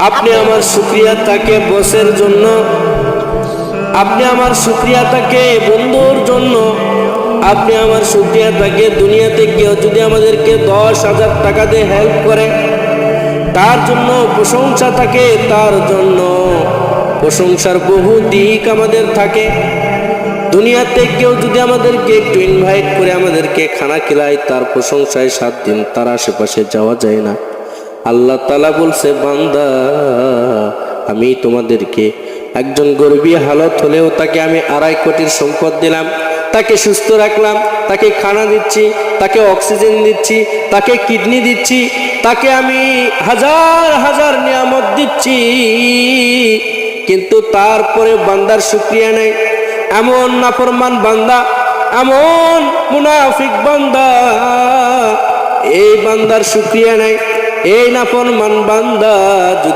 আপনি আমার শুকরিয়া থাকে বসের জন্য, আপনি আমার শুকরিয়া থাকে বন্ধুর জন্য, আপনি আমার শুকরিয়া থাকে দুনিয়াতে কেউ যদি আমাদেরকে 10,000 টাকা দিয়ে হেল্প করে তার জন্য প্রশংসা থাকে, তার জন্য প্রশংসার বহু দিক আমাদের থাকে। দুনিয়াতে কেউ যদি আমাদেরকে একটু ইনভাইট করে আমাদেরকে খানা খিলায় তার প্রশংসায় 7 দিন তার আশেপাশে যাওয়া যায় না। আল্লাহ তাআলা বলছে, বান্দা আমি তোমাদেরকে একজন গরিবী হালত হলেও তাকে আমি 2.5 কোটির সম্পদ দিলাম, তাকে সুস্থ রাখলাম, তাকে খানা দিচ্ছি, তাকে অক্সিজেন দিচ্ছি, তাকে কিডনি দিচ্ছি, তাকে আমি হাজার হাজার নিয়ামত দিচ্ছি, কিন্তু তারপরে বান্দার শুকরিয়া নেই। এমন নাফরমান বান্দা, এমন মুনাফিক বান্দা, এই বান্দার শুকরিয়া নেই। এই নাফরমান বান্দা যদি